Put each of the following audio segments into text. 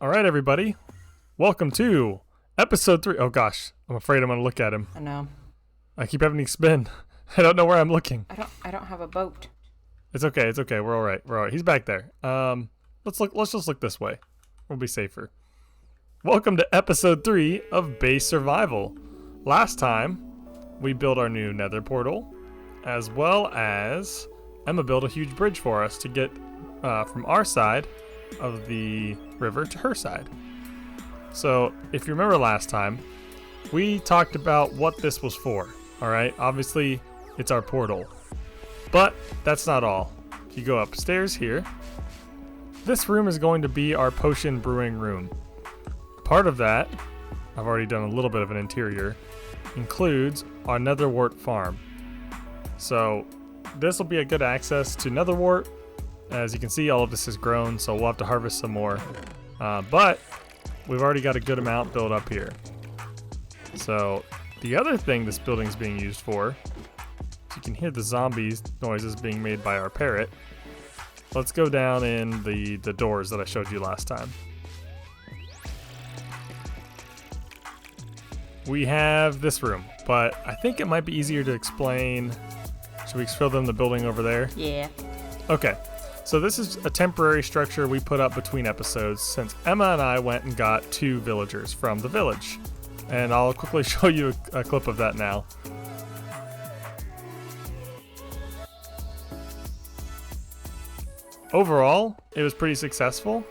All right, everybody. Welcome to episode 3. Oh gosh, I'm afraid I'm gonna look at him. I know. I keep having to spin. I don't know where I'm looking. I don't have a boat. It's okay. It's okay. We're all right. We're all right. He's back there. Let's look. Let's just look this way. We'll be safer. Welcome to episode 3 of Base Survival. Last time, we built our new Nether portal, as well as Emma built a huge bridge for us to get from our side of the river to her side. So, if you remember last time, we talked about what this was for. All right, obviously, it's our portal. But that's not all. If you go upstairs here, this room is going to be our potion brewing room. Part of that, I've already done a little bit of an interior, includes our nether wart farm. So this will be a good access to nether wart. As you can see, all of this is grown, so we'll have to harvest some more. But we've already got a good amount built up here. So the other thing this building is being used for, you can hear the zombies noises being made by our parrot. Let's go down in the doors that I showed you last time. We have this room, but I think it might be easier to explain. Should we fill in the building over there? Yeah. Okay, so this is a temporary structure we put up between episodes since Emma and I went and got 2 villagers from the village. And I'll quickly show you a clip of that now. Overall, it was pretty successful.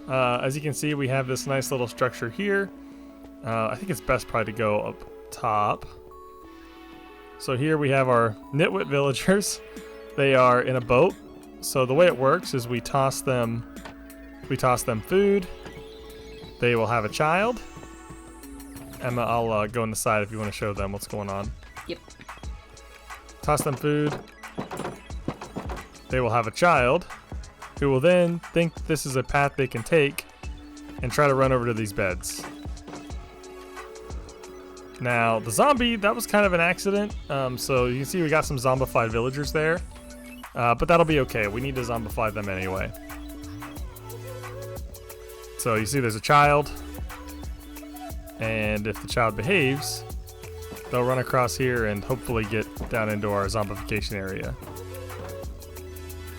As you can see, we have this nice little structure here. I think it's best probably to go up top. So here we have our nitwit villagers. They are in a boat. So the way it works is we toss them food. They will have a child. Emma, I'll go on the side if you want to show them what's going on. Yep. Toss them food. They will have a child who will then think this is a path they can take and try to run over to these beds. Now, the zombie, that was kind of an accident. So you can see we got some zombified villagers there. But that'll be okay. We need to zombify them anyway. So you see there's a child. And if the child behaves, they'll run across here and hopefully get down into our zombification area.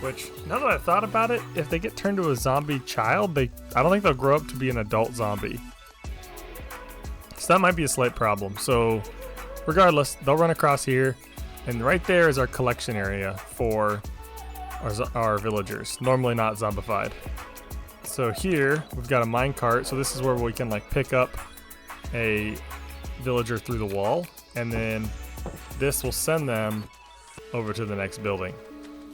Which, now that I've thought about it, if they get turned to a zombie child, I don't think they'll grow up to be an adult zombie. So that might be a slight problem. So regardless, they'll run across here, and right there is our collection area for our villagers, normally not zombified. So here we've got a minecart, so this is where we can like pick up a villager through the wall, and then this will send them over to the next building.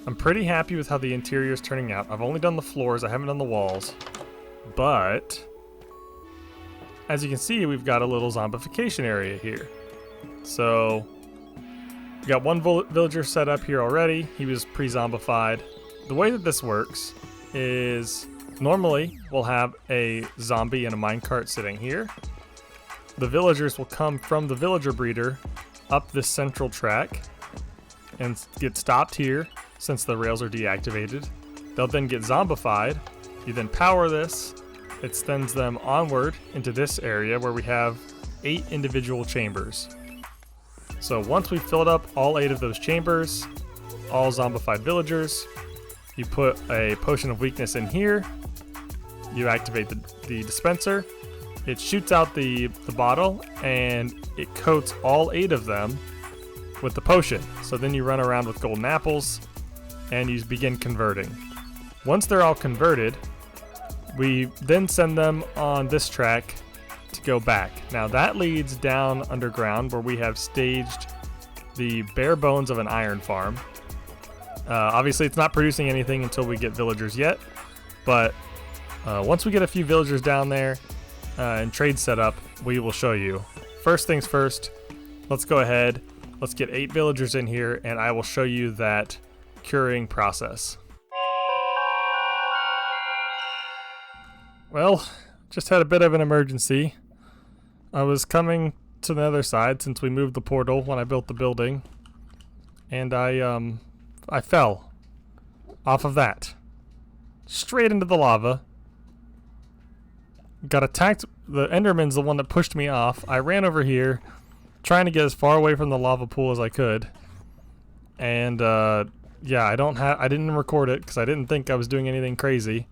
I'm pretty happy with how the interior is turning out. I've only done the floors, I haven't done the walls, but as you can see, we've got a little zombification area here. So we got one villager set up here already. He was pre-zombified. The way that this works is normally we'll have a zombie in a minecart sitting here. The villagers will come from the villager breeder up this central track and get stopped here since the rails are deactivated. They'll then get zombified. You then power this. It sends them onward into this area where we have 8 individual chambers. So once we've filled up all 8 of those chambers, all zombified villagers, you put a potion of weakness in here, you activate the dispenser, it shoots out the bottle, and it coats all 8 of them with the potion. So then you run around with golden apples, and you begin converting. Once they're all converted, we then send them on this track to go back. Now that leads down underground where we have staged the bare bones of an iron farm. Obviously it's not producing anything until we get villagers yet, but once we get a few villagers down there and trade set up, we will show you. First things first, let's go ahead, let's get 8 villagers in here, and I will show you that curing process. Well, just had a bit of an emergency. I was coming to the other side since we moved the portal when I built the building, and I fell off of that straight into the lava. got attacked. The Enderman's the one that pushed me off. I ran over here, trying to get as far away from the lava pool as I could. And yeah, I didn't record it because I didn't think I was doing anything crazy.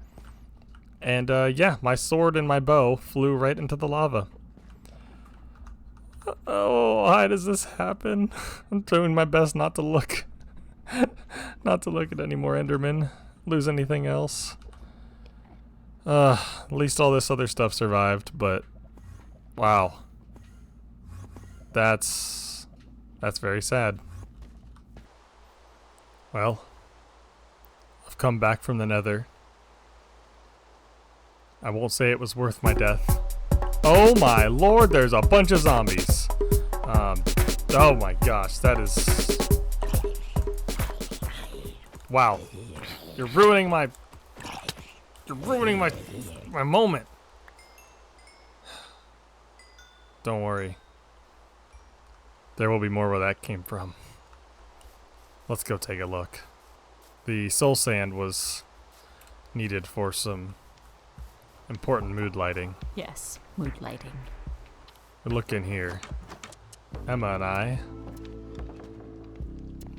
And yeah, my sword and my bow flew right into the lava. Oh, why does this happen? I'm doing my best not to look. Not to look at any more Endermen. Lose anything else. At least all this other stuff survived, but wow. That's very sad. Well, I've come back from the Nether. I won't say it was worth my death. Oh my lord, there's a bunch of zombies. Oh my gosh, that is... Wow. You're ruining my moment. Don't worry. There will be more where that came from. Let's go take a look. The soul sand was needed for some important mood lighting. Yes, mood lighting. Look in here. Emma and I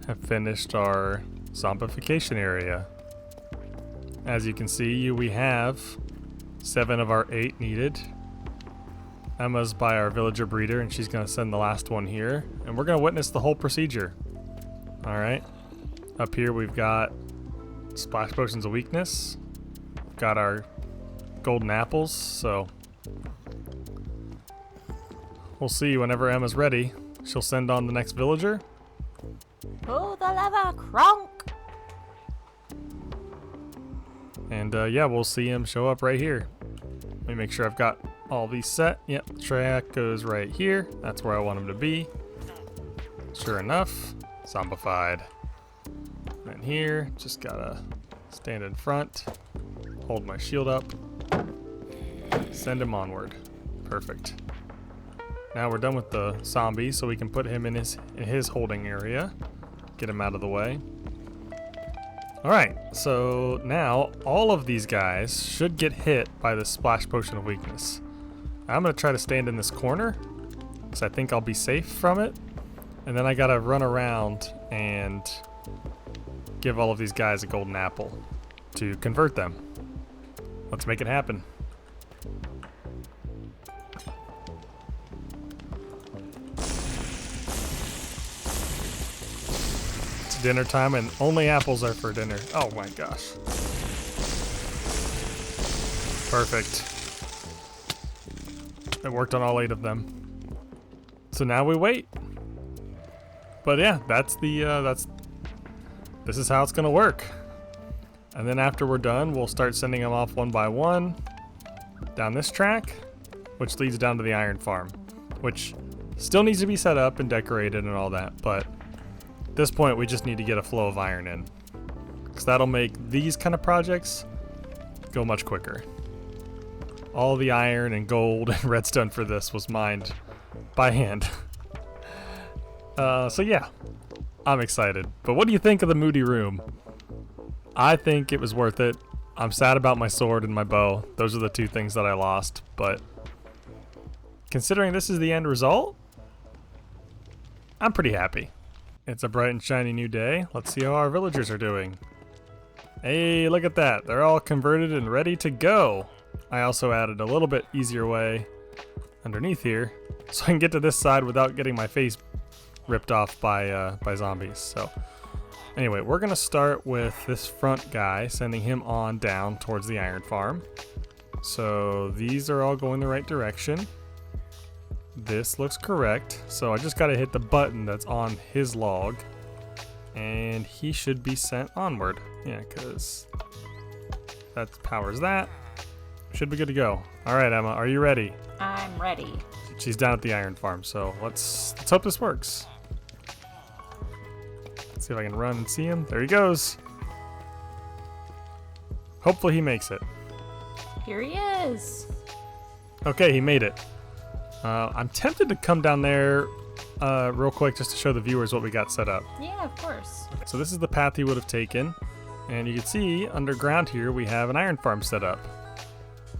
have finished our zombification area. As you can see, we have 7 of our 8 needed. Emma's by our villager breeder, and she's going to send the last one here. And we're going to witness the whole procedure. Alright. Up here we've got splash potions of weakness. We've got our golden apples, so we'll see whenever Emma's ready. She'll send on the next villager. Pull the lever, Kronk! And yeah, we'll see him show up right here. Let me make sure I've got all these set. Yep, the track goes right here. That's where I want him to be. Sure enough, zombified. And here, just gotta stand in front, hold my shield up, send him onward. Perfect. Now we're done with the zombie, so we can put him in his holding area. Get him out of the way. Alright, so now all of these guys should get hit by the splash potion of weakness. I'm going to try to stand in this corner, because I think I'll be safe from it. And then I got to run around and give all of these guys a golden apple to convert them. Let's make it happen. Dinner time, and only apples are for dinner. Oh my gosh. Perfect. It worked on all 8 of them. So now we wait. But yeah, this is how it's gonna work. And then after we're done, we'll start sending them off one by one down this track, which leads down to the iron farm, which still needs to be set up and decorated and all that, but at this point, we just need to get a flow of iron in, because that'll make these kind of projects go much quicker. All the iron and gold and redstone for this was mined by hand. So yeah, I'm excited. But what do you think of the moody room? I think it was worth it. I'm sad about my sword and my bow. Those are the 2 things that I lost, but considering this is the end result, I'm pretty happy. It's a bright and shiny new day. Let's see how our villagers are doing. Hey, look at that. They're all converted and ready to go. I also added a little bit easier way underneath here, so I can get to this side without getting my face ripped off by zombies. So anyway, we're going to start with this front guy, sending him on down towards the iron farm. So these are all going the right direction. This looks correct, so I just gotta hit the button that's on his log, and he should be sent onward. Yeah, because that powers that. Should be good to go. Alright, Emma, are you ready? I'm ready. She's down at the iron farm, so let's hope this works. Let's see if I can run and see him. There he goes. Hopefully he makes it. Here he is. Okay, he made it. I'm tempted to come down there real quick just to show the viewers what we got set up. Yeah, of course. So this is the path he would have taken, and you can see underground here we have an iron farm set up.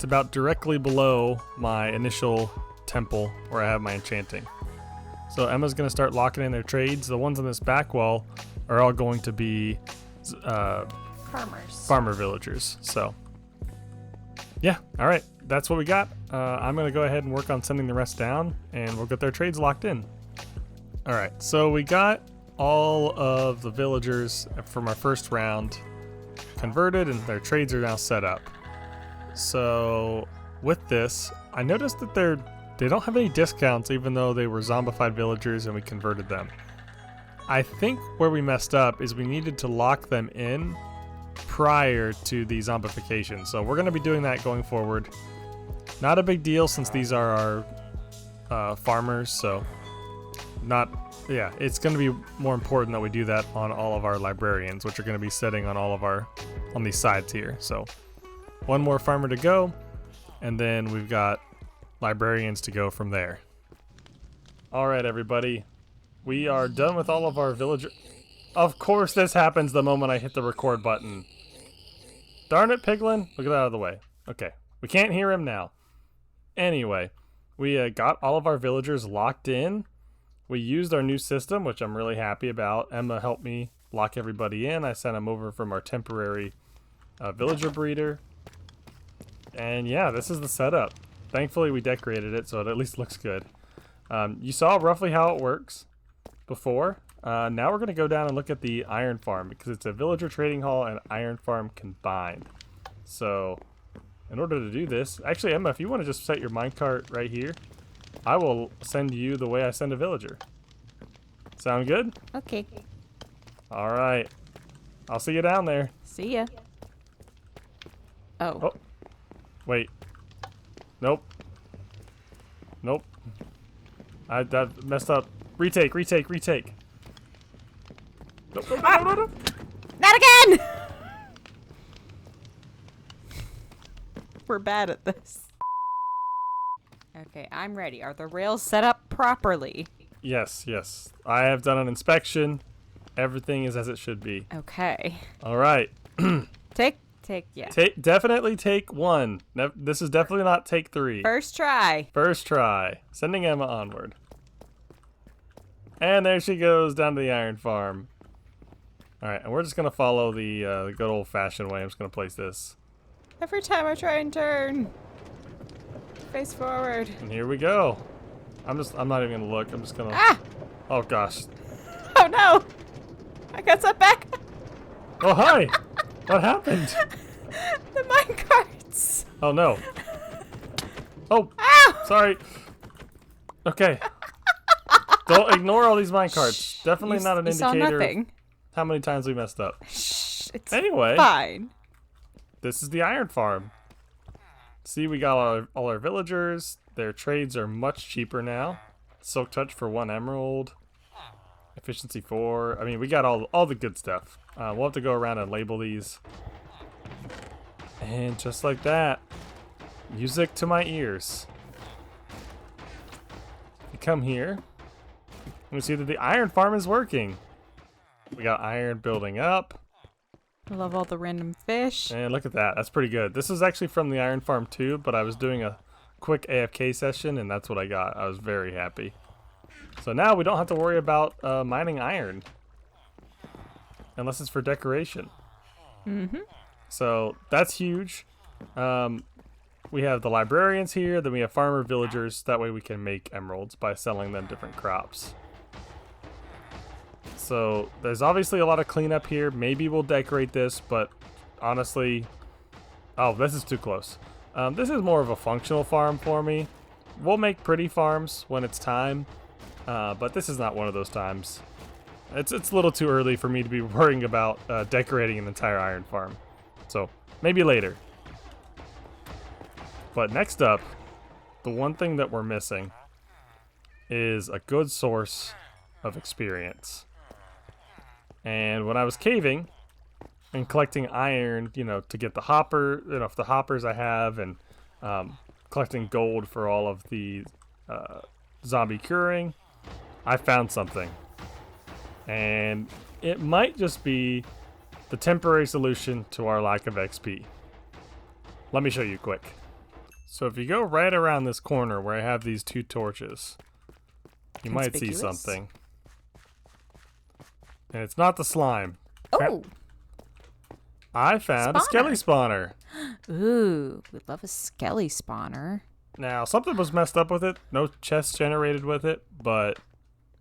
It's about directly below my initial temple where I have my enchanting. So Emma's going to start locking in their trades. The ones on this back wall are all going to be farmer villagers. So yeah, all right, that's what we got. I'm going to go ahead and work on sending the rest down, and we'll get their trades locked in. All right, so we got all of the villagers from our first round converted, and their trades are now set up. So with this, I noticed that they don't have any discounts, even though they were zombified villagers and we converted them. I think where we messed up is we needed to lock them in prior to the zombification. So we're going to be doing that going forward. Not a big deal since these are our farmers, so it's going to be more important that we do that on all of our librarians, which are going to be sitting on these sides here. So one more farmer to go, and then we've got librarians to go from there. All right, everybody, we are done with all of our villagers. Of course this happens the moment I hit the record button. Darn it, Piglin. Look at that out of the way. Okay, we can't hear him now. Anyway, we got all of our villagers locked in. We used our new system, which I'm really happy about. Emma helped me lock everybody in. I sent them over from our temporary villager breeder. And yeah, this is the setup. Thankfully, we decorated it so it at least looks good. You saw roughly how it works before. Now we're going to go down and look at the iron farm because it's a villager trading hall and iron farm combined. So in order to do this, actually, Emma, if you want to just set your minecart right here, I will send you the way I send a villager. Sound good? Okay. All right. I'll see you down there. See ya. Oh. Wait. Nope. I messed up. Retake. Nope. No. Not again! We're bad at this. Okay, I'm ready. Are the rails set up properly? Yes. I have done an inspection. Everything is as it should be. Okay. All right. Yeah. Definitely take one. This is definitely not take three. First try. Sending Emma onward. And there she goes down to the iron farm. All right, and we're just gonna follow the good old-fashioned way. I'm just gonna place this. Every time I try and turn, face forward. And here we go. I'm not even gonna look. I'm just gonna. Ah! Oh gosh. Oh no! I got set back. Oh hi. What happened? The minecarts. Oh no. Oh. Ow! Sorry. Okay. Don't ignore all these minecarts. Definitely not an indicator of how many times we messed up. Shh, it's anyway, fine. This is the iron farm. See, we got all our villagers. Their trades are much cheaper now. Silk touch for 1 emerald. Efficiency 4. I mean, we got all the good stuff. We'll have to go around and label these. And just like that, music to my ears. You come here. We see that the iron farm is working. We got iron building up. I love all the random fish. And look at that. That's pretty good. This is actually from the iron farm too, but I was doing a quick AFK session and that's what I got. I was very happy. So now we don't have to worry about mining iron. Unless it's for decoration. Mm-hmm. So that's huge. We have the librarians here, then we have farmer villagers. That way we can make emeralds by selling them different crops. So there's obviously a lot of cleanup here. Maybe we'll decorate this, but honestly... Oh, this is too close. This is more of a functional farm for me. We'll make pretty farms when it's time, but this is not one of those times. It's a little too early for me to be worrying about decorating an entire iron farm. So maybe later. But next up, the one thing that we're missing is a good source of experience. And when I was caving and collecting iron, to get the hopper, the hoppers I have, and collecting gold for all of the zombie curing, I found something. And it might just be the temporary solution to our lack of XP. Let me show you quick. So if you go right around this corner where I have these 2 torches, you might see something. And it's not the slime. Oh! I found a skelly spawner. Ooh, we love a skelly spawner. Now, something was messed up with it. No chests generated with it, but...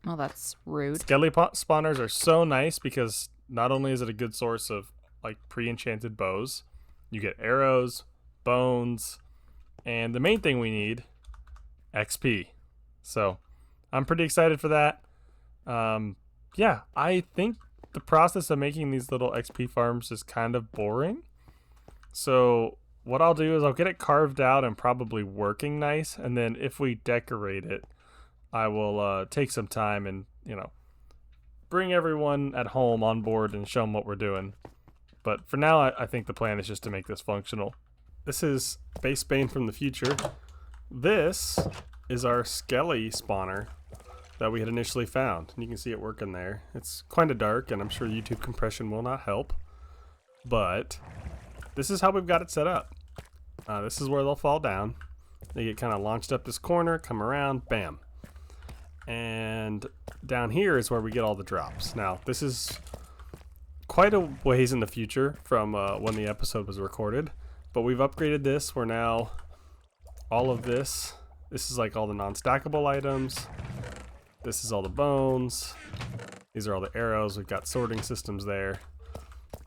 Oh, that's rude. Skelly spawners are so nice because not only is it a good source of, like, pre-enchanted bows, you get arrows, bones, and the main thing we need, XP. So, I'm pretty excited for that. Yeah, I think the process of making these little XP farms is kind of boring. So what I'll do is I'll get it carved out and probably working nice, and then if we decorate it, I will take some time and, you know, bring everyone at home on board and show them what we're doing. But for now, I think the plan is just to make this functional. This is Base Bane from the future. This is our skelly spawner that we had initially found. And you can see it working there. It's kind of dark, and I'm sure YouTube compression will not help. But this is how we've got it set up. This is where they'll fall down. They get kind of launched up this corner, come around, bam. And down here is where we get all the drops. Now, this is quite a ways in the future from when the episode was recorded. But we've upgraded this. We're now all of this. This is like all the non-stackable items. This is all the bones. These are all the arrows. We've got sorting systems there.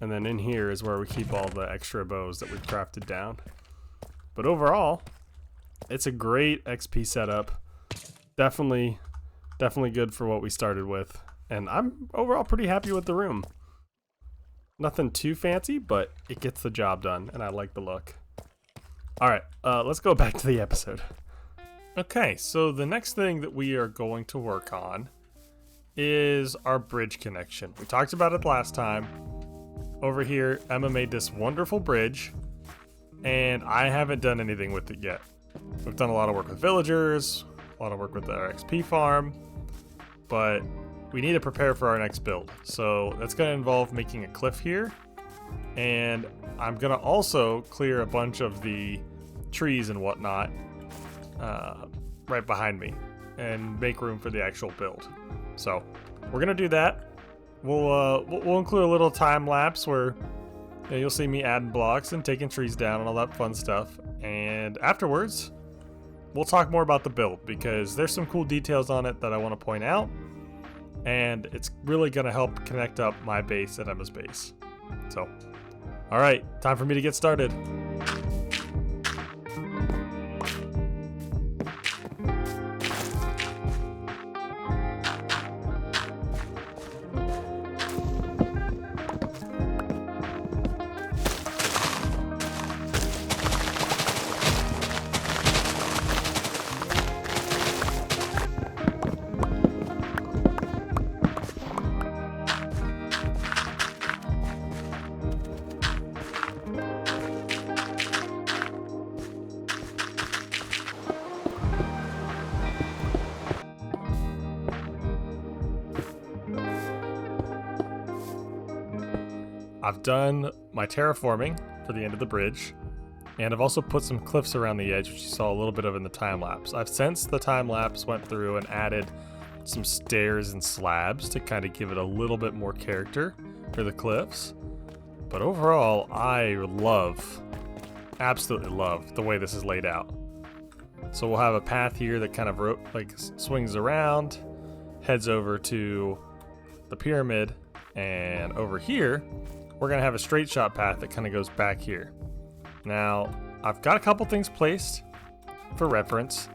And then in here is where we keep all the extra bows that we've crafted down. But overall, it's a great XP setup. Definitely good for what we started with. And I'm overall pretty happy with the room. Nothing too fancy, but it gets the job done, and I like the look. Alright, let's go back to the episode. Okay, so the next thing that we are going to work on is our bridge connection. We talked about it last time. Over here, Emma made this wonderful bridge, and I haven't done anything with it yet. We've done a lot of work with villagers, a lot of work with our XP farm, but we need to prepare for our next build. So that's going to involve making a cliff here, and I'm going to also clear a bunch of the trees and whatnot right behind me and make room for the actual build. So we're gonna do that. We'll include a little time lapse where you'll see me adding blocks and taking trees down and all that fun stuff. And afterwards, we'll talk more about the build because there's some cool details on it that I want to point out, and it's really gonna help connect up my base and Emma's base. So, all right, time for me to get started. I've done my terraforming for the end of the bridge, and I've also put some cliffs around the edge, which you saw a little bit of in the time lapse. I've since the time lapse went through and added some stairs and slabs to kind of give it a little bit more character for the cliffs. But overall, I absolutely love the way this is laid out. So we'll have a path here that kind of swings around, heads over to the pyramid, and over here, we're gonna have a straight shot path that kind of goes back here. Now, I've got a couple things placed for reference.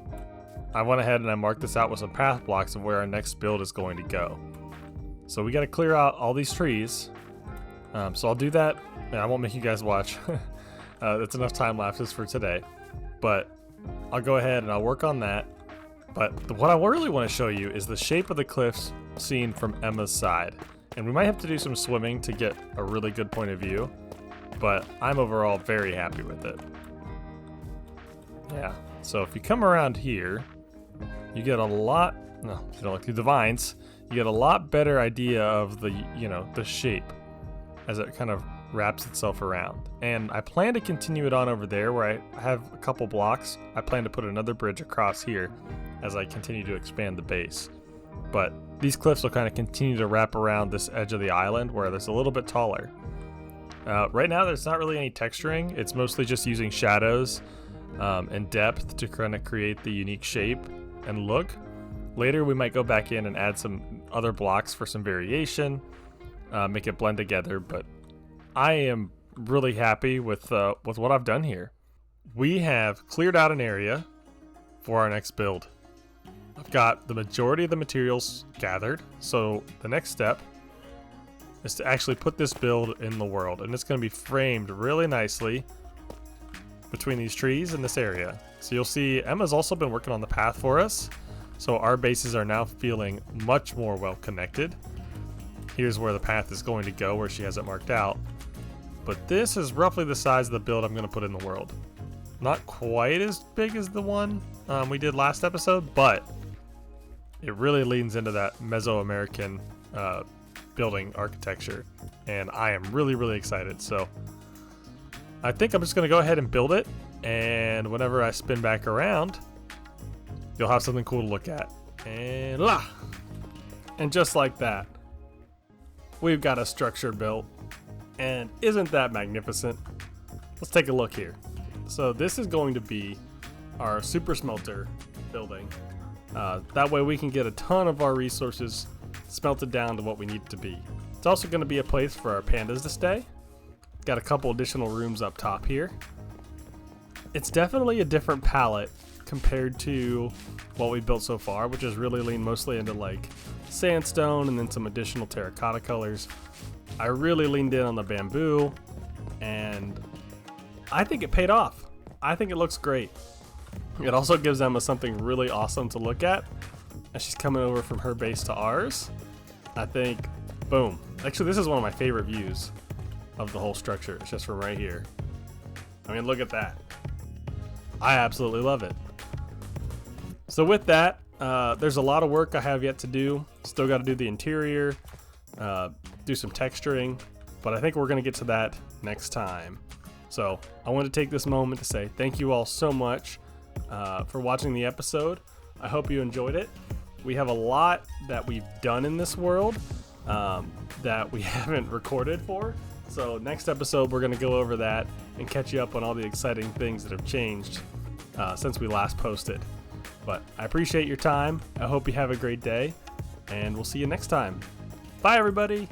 I went ahead and I marked this out with some path blocks of where our next build is going to go. So we got to clear out all these trees. So I'll do that, and I won't make you guys watch. That's enough time lapses for today. But I'll go ahead and I'll work on that. But what I really want to show you is the shape of the cliffs seen from Emma's side. And we might have to do some swimming to get a really good point of view, but I'm overall very happy with it. Yeah, so if you come around here, you get a lot, no, if you don't look through the vines, you get a lot better idea of the, the shape as it kind of wraps itself around. And I plan to continue it on over there where I have a couple blocks. I plan to put another bridge across here as I continue to expand the base. But these cliffs will kind of continue to wrap around this edge of the island where it's a little bit taller. Right now there's not really any texturing. It's mostly just using shadows and depth to kind of create the unique shape and look. Later we might go back in and add some other blocks for some variation, make it blend together, but I am really happy with what I've done here. We have cleared out an area for our next build. I've got the majority of the materials gathered, so the next step is to actually put this build in the world, and it's going to be framed really nicely between these trees in this area. So you'll see Emma's also been working on the path for us, so our bases are now feeling much more well connected. Here's where the path is going to go, where she has it marked out. But this is roughly the size of the build I'm going to put in the world. Not quite as big as the one we did last episode, but it really leans into that Mesoamerican building architecture, and I am really excited. So I think I'm just going to go ahead and build it, and whenever I spin back around, you'll have something cool to look at. And just like that, we've got a structure built, and isn't that magnificent? Let's take a look here. So this is going to be our super smelter building. That way we can get a ton of our resources smelted down to what we need it to be. It's also going to be a place for our pandas to stay. Got a couple additional rooms up top here. It's definitely a different palette compared to what we built so far, which is really leaned mostly into like sandstone and then some additional terracotta colors. I really leaned in on the bamboo, and I think it paid off. I think it looks great. It also gives Emma something really awesome to look at as she's coming over from her base to ours. I think, boom. Actually, this is one of my favorite views of the whole structure. It's just from right here. I mean, look at that. I absolutely love it. So with that, there's a lot of work I have yet to do. Still got to do the interior, do some texturing, but I think we're going to get to that next time. So I want to take this moment to say thank you all so much for watching the episode. I hope you enjoyed it. We have a lot that we've done in this world that we haven't recorded for. So next episode, we're going to go over that and catch you up on all the exciting things that have changed since we last posted. But I appreciate your time. I hope you have a great day, and we'll see you next time. Bye, everybody.